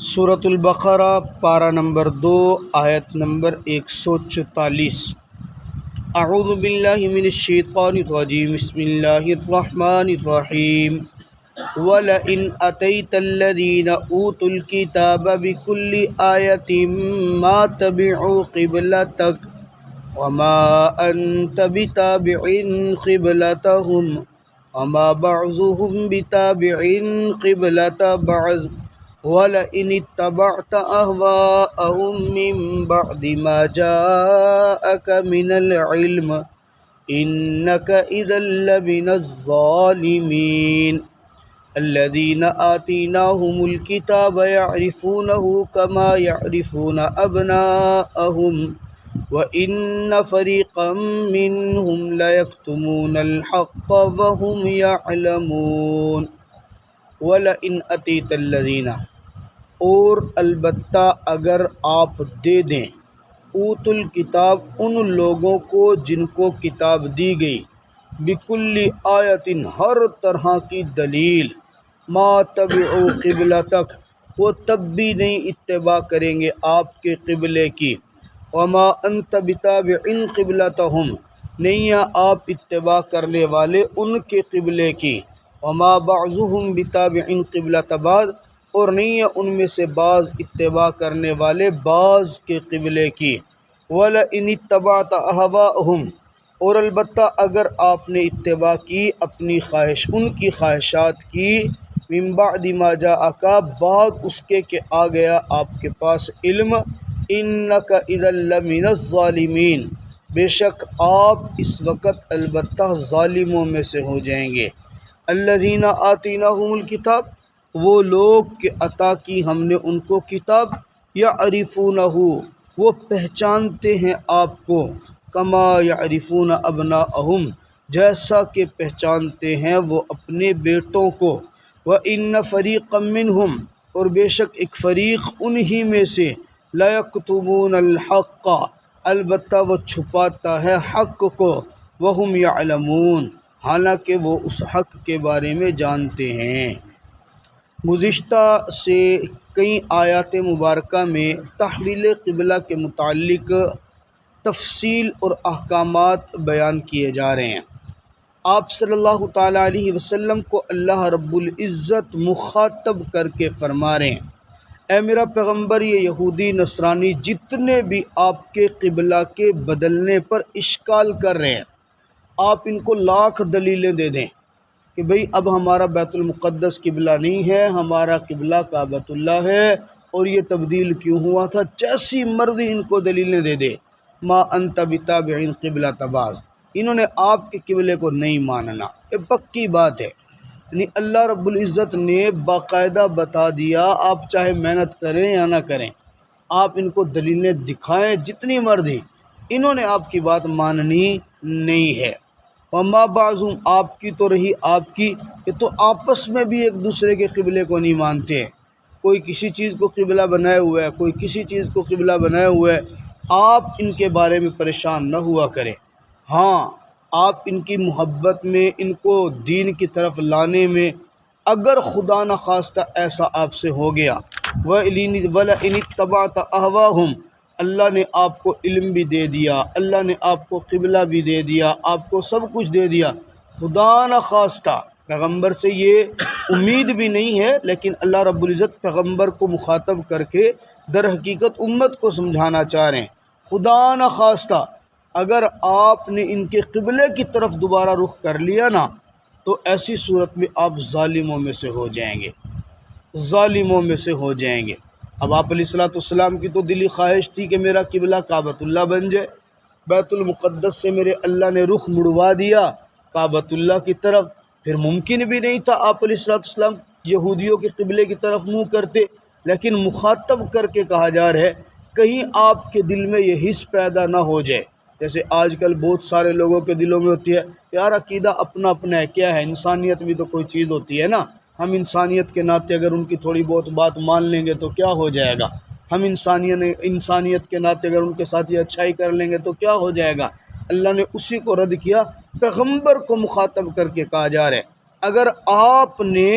سورۃ البقرہ پارہ نمبر 2 آیت نمبر 144۔ اعوذ باللہ من الشیطان الرجیم، بسم اللہ الرحمن الرحیم۔ وَلَئِنْ أَتَيْتَ الَّذِينَ أُوتُوا الْكِتَابَ بِكُلِّ آيَةٍ مَا تَبِعُوا قِبْلَتَكَ وَمَا أَنْتَ بِتَابِعٍ قِبْلَتَهُمْ وَمَا بَعْضُهُمْ بِتَابِعٍ قِبْلَةَ بَعْضٍ وَلَئِنِ اتَّبَعْتَ أَهْوَاءَهُمْ مِنْ بَعْدِ مَا جَاءَكَ مِنَ الْعِلْمِ إِنَّكَ إِذًا لَّمِنَ الظَّالِمِينَ۔ الَّذِينَ آتَيْنَاهُمُ الْكِتَابَ يَعْرِفُونَهُ كَمَا يَعْرِفُونَ أَبْنَاءَهُمْ وَإِنَّ فَرِيقًا مِّنْهُمْ لَيَكْتُمُونَ الْحَقَّ وَهُمْ يَعْلَمُونَ۔ وَلَئِنْ أَتَيْتَ الَّذِينَ، اور البتہ اگر آپ دے دیں، اوت الکتاب ان لوگوں کو جن کو کتاب دی گئی، بکل آیت ہر طرح کی دلیل، ما تبعوا قبلتک وہ تب بھی نہیں اتباع کریں گے آپ کے قبلے کی، وما انت بتابع قبلتہم نہیں ہے آپ اتباع کرنے والے ان کے قبلے کی، وما بعضهم بتابع قبلۃ بعض اور نہیں ہے ان میں سے بعض اتباع کرنے والے بعض کے قبلے کی، وَلَئِنِ اتَّبَعْتَ أَهْوَاءَهُمْ اور البتہ اگر آپ نے اتباع کی اپنی خواہش ان کی خواہشات کی، من بعد ما جاءک بعد اس کے کہ آ گیا آپ کے پاس علم، إِنَّكَ إِذًا لَّمِنَ الظَّالِمِينَ بے شک آپ اس وقت البتہ ظالموں میں سے ہو جائیں گے۔ الذین آتیناہم الکتاب وہ لوگ کہ عطا کی ہم نے ان کو کتاب، یعرفونہ وہ پہچانتے ہیں آپ کو، کما یعرفون ابناءہم جیسا کہ پہچانتے ہیں وہ اپنے بیٹوں کو، وَإِنَّ فَرِيقًا مِّنْهُمْ اور بے شک ایک فریق انہی میں سے، لَيَكْتُمُونَ الْحَقَّ البتہ وہ چھپاتا ہے حق کو، وَهُمْ يَعْلَمُونَ حالانکہ وہ اس حق کے بارے میں جانتے ہیں۔ گزشتہ سے کئی آیات مبارکہ میں تحویل قبلہ کے متعلق تفصیل اور احکامات بیان کیے جا رہے ہیں۔ آپ صلی اللہ تعالیٰ علیہ وسلم کو اللہ رب العزت مخاطب کر کے فرما رہے ہیں، اے میرا پیغمبر یہ یہودی نصرانی جتنے بھی آپ کے قبلہ کے بدلنے پر اشکال کر رہے ہیں، آپ ان کو لاکھ دلیلیں دے دیں کہ بھئی اب ہمارا بیت المقدس قبلہ نہیں ہے، ہمارا قبلہ کعبۃ اللہ ہے، اور یہ تبدیل کیوں ہوا تھا، جیسی مرضی ان کو دلیلیں دے دے، ما انت بتابع قبلۃ بعض انہوں نے آپ کے قبلے کو نہیں ماننا، یہ پکی بات ہے۔ یعنی اللہ رب العزت نے باقاعدہ بتا دیا، آپ چاہے محنت کریں یا نہ کریں، آپ ان کو دلیلیں دکھائیں جتنی مرضی، انہوں نے آپ کی بات ماننی نہیں ہے۔ وما بعضهم آپ کی تو رہی آپ کی، یہ تو آپس میں بھی ایک دوسرے کے قبلے کو نہیں مانتے ہیں، کوئی کسی چیز کو قبلہ بنائے ہوا ہے، کوئی کسی چیز کو قبلہ بنائے ہوا ہے، آپ ان کے بارے میں پریشان نہ ہوا کریں۔ ہاں آپ ان کی محبت میں، ان کو دین کی طرف لانے میں اگر خدا نخواستہ ایسا آپ سے ہو گیا، وَلَئِنِ اتَّبَعْتَ أَهْوَاءَهُمْ اللہ نے آپ کو علم بھی دے دیا، اللہ نے آپ کو قبلہ بھی دے دیا، آپ کو سب کچھ دے دیا، خدا نخواستہ پیغمبر سے یہ امید بھی نہیں ہے، لیکن اللہ رب العزت پیغمبر کو مخاطب کر کے در حقیقت امت کو سمجھانا چاہ رہے ہیں، خدا نخواستہ اگر آپ نے ان کے قبلے کی طرف دوبارہ رخ کر لیا نا، تو ایسی صورت میں آپ ظالموں میں سے ہو جائیں گے، ظالموں میں سے ہو جائیں گے۔ اب آپ علیہ السلام کی تو دلی خواہش تھی کہ میرا قبلہ کعبۃ اللہ بن جائے، بیت المقدس سے میرے اللہ نے رخ مڑوا دیا کعبۃ اللہ کی طرف، پھر ممکن بھی نہیں تھا آپ علیہ السلام یہودیوں کے قبلے کی طرف منہ کرتے، لیکن مخاطب کر کے کہا جا رہا ہے کہیں آپ کے دل میں یہ حس پیدا نہ ہو جائے، جیسے آج کل بہت سارے لوگوں کے دلوں میں ہوتی ہے، یار عقیدہ اپنا اپنا ہے، کیا ہے انسانیت بھی تو کوئی چیز ہوتی ہے نا، ہم انسانیت کے ناطے اگر ان کی تھوڑی بہت بات مان لیں گے تو کیا ہو جائے گا، ہم انسانیت کے ناطے اگر ان کے ساتھ یہ اچھائی کر لیں گے تو کیا ہو جائے گا۔ اللہ نے اسی کو رد کیا، پیغمبر کو مخاطب کر کے کہا جا رہا ہے اگر آپ نے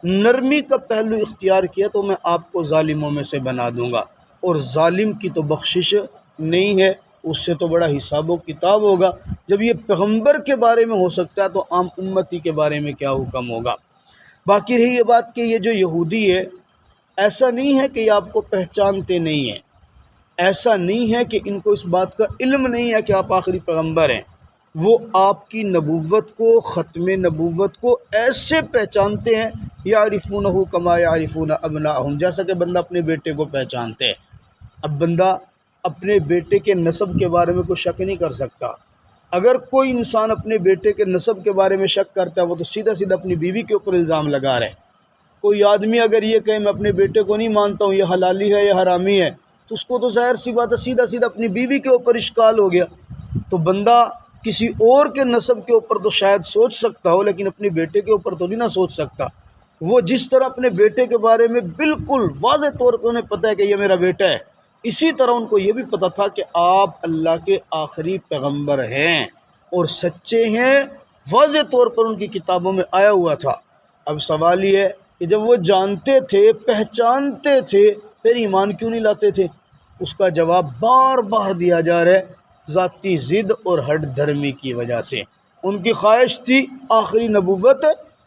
نرمی کا پہلو اختیار کیا تو میں آپ کو ظالموں میں سے بنا دوں گا، اور ظالم کی تو بخشش نہیں ہے، اس سے تو بڑا حساب و کتاب ہوگا۔ جب یہ پیغمبر کے بارے میں ہو سکتا ہے تو عام امتی کے بارے میں کیا حکم ہوگا۔ باقی رہی یہ بات کہ یہ جو یہودی ہے، ایسا نہیں ہے کہ یہ آپ کو پہچانتے نہیں ہیں، ایسا نہیں ہے کہ ان کو اس بات کا علم نہیں ہے کہ آپ آخری پیغمبر ہیں۔ وہ آپ کی نبوت کو، ختم نبوت کو ایسے پہچانتے ہیں، یعرفونہ کما یعرفون ابناءہم، جیسا کہ بندہ اپنے بیٹے کو پہچانتے ہے۔ اب بندہ اپنے بیٹے کے نسب کے بارے میں کوئی شک نہیں کر سکتا۔ اگر کوئی انسان اپنے بیٹے کے نسب کے بارے میں شک کرتا ہے وہ تو سیدھا سیدھا اپنی بیوی کے اوپر الزام لگا رہا ہے۔ کوئی آدمی اگر یہ کہے میں اپنے بیٹے کو نہیں مانتا ہوں، یہ حلالی ہے، یہ حرامی ہے، تو اس کو تو ظاہر سی بات ہے سیدھا سیدھا اپنی بیوی کے اوپر اشکال ہو گیا۔ تو بندہ کسی اور کے نسب کے اوپر تو شاید سوچ سکتا ہو، لیکن اپنے بیٹے کے اوپر تو نہیں نہ سوچ سکتا۔ وہ جس طرح اپنے بیٹے کے بارے میں بالکل واضح طور پہ انہیں پتہ ہے کہ یہ میرا بیٹا ہے، اسی طرح ان کو یہ بھی پتہ تھا کہ آپ اللہ کے آخری پیغمبر ہیں اور سچے ہیں، واضح طور پر ان کی کتابوں میں آیا ہوا تھا۔ اب سوال یہ ہے کہ جب وہ جانتے تھے، پہچانتے تھے، پھر ایمان کیوں نہیں لاتے تھے؟ اس کا جواب بار بار دیا جا رہا ہے، ذاتی ضد اور ہٹ دھرمی کی وجہ سے۔ ان کی خواہش تھی آخری نبوت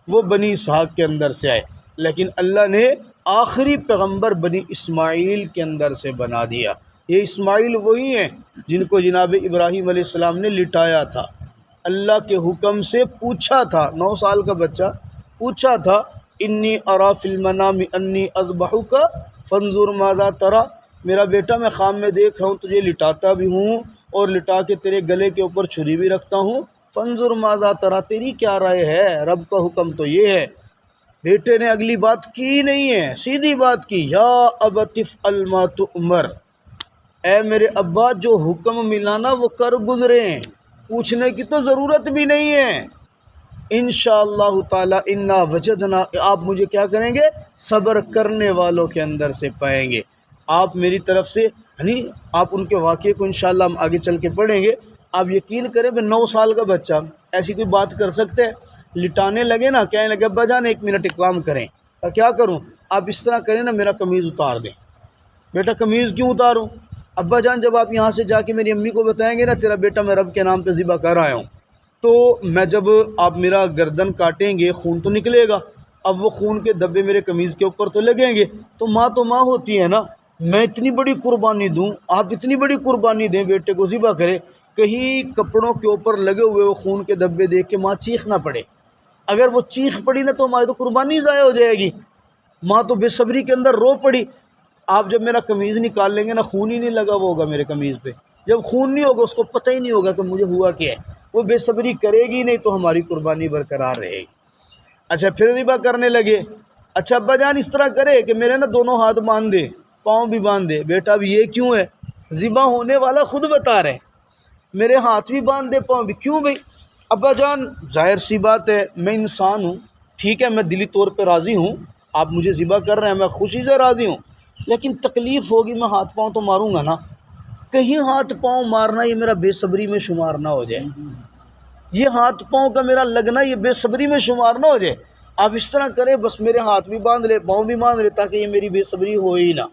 وہ بنی اسحاق کے اندر سے آئے، لیکن اللہ نے آخری پیغمبر بنی اسماعیل کے اندر سے بنا دیا۔ یہ اسماعیل وہی ہیں جن کو جناب ابراہیم علیہ السلام نے لٹایا تھا، اللہ کے حکم سے پوچھا تھا، 9 سال کا بچہ پوچھا تھا، انی ارا فی المنام انی اذبحک فانظر ماذا تری، میرا بیٹا میں خواب میں دیکھ رہا ہوں تجھے لٹاتا بھی ہوں اور لٹا کے تیرے گلے کے اوپر چھری بھی رکھتا ہوں، فانظر ماذا تری، تیری کیا رائے ہے؟ رب کا حکم تو یہ ہے۔ بیٹے نے اگلی بات کی نہیں ہے، سیدھی بات کی، یا ابت افعل ما تؤمر، اے میرے ابا جو حکم ملا نا وہ کر گزرے، پوچھنے کی تو ضرورت بھی نہیں ہے۔ انشاءاللہ تعالی انا وجدنا، آپ مجھے کیا کریں گے؟ صبر کرنے والوں کے اندر سے پائیں گے۔ آپ میری طرف سے یعنی آپ ان کے واقعے کو انشاءاللہ ہم آگے چل کے پڑھیں گے۔ آپ یقین کریں کہ 9 سال کا بچہ ایسی کوئی بات کر سکتے ہیں؟ لٹانے لگے نا، کہنے لگے ابا جان 1 منٹ اقرام کریں، کیا کروں؟ آپ اس طرح کریں نا، میرا قمیض اتار دیں۔ بیٹا قمیض کیوں اتاروں؟ ابا جان جب آپ یہاں سے جا کے میری امی کو بتائیں گے نا تیرا بیٹا میں رب کے نام پہ ذبح کر آیا ہوں، تو میں جب آپ میرا گردن کاٹیں گے خون تو نکلے گا، اب وہ خون کے دھبے میرے قمیض کے اوپر تو لگیں گے، تو ماں ہوتی ہے نا، میں اتنی بڑی قربانی دوں، آپ اتنی بڑی قربانی دیں بیٹے کو ذبح کرے، کہیں کپڑوں کے اوپر لگے ہوئے وہ خون کے دھبے دیکھ کے ماں چیخ نہ پڑے۔ اگر وہ چیخ پڑی نا تو ہماری تو قربانی ضائع ہو جائے گی۔ ماں تو بے صبری کے اندر رو پڑی۔ آپ جب میرا قمیض نکال لیں گے نا، خون ہی نہیں لگا وہ ہوگا میرے قمیض پہ، جب خون نہیں ہوگا اس کو پتہ ہی نہیں ہوگا کہ مجھے ہوا کیا ہے، وہ بے صبری کرے گی نہیں تو ہماری قربانی برقرار رہے گی۔ اچھا پھر ذبح کرنے لگے، اچھا ابا جان اس طرح کرے کہ میرے نا دونوں ہاتھ باندھ دے، پاؤں بھی باندھ دے۔ بیٹا اب یہ کیوں ہے؟ ذبح ہونے والا خود بتا رہے میرے ہاتھ بھی باندھ دے پاؤں بھی، کیوں بھائی؟ ابا جان ظاہر سی بات ہے میں انسان ہوں، ٹھیک ہے میں دلی طور پہ راضی ہوں، آپ مجھے ذبح کر رہے ہیں میں خوشی سے راضی ہوں، لیکن تکلیف ہوگی میں ہاتھ پاؤں تو ماروں گا نا، کہیں ہاتھ پاؤں مارنا یہ میرا بے صبری میں شمار نہ ہو جائے، یہ ہاتھ پاؤں کا میرا لگنا یہ بے صبری میں شمار نہ ہو جائے۔ آپ اس طرح کریں بس میرے ہاتھ بھی باندھ لے، پاؤں بھی باندھ لے، تاکہ یہ میری بے صبری ہو ہی نہ۔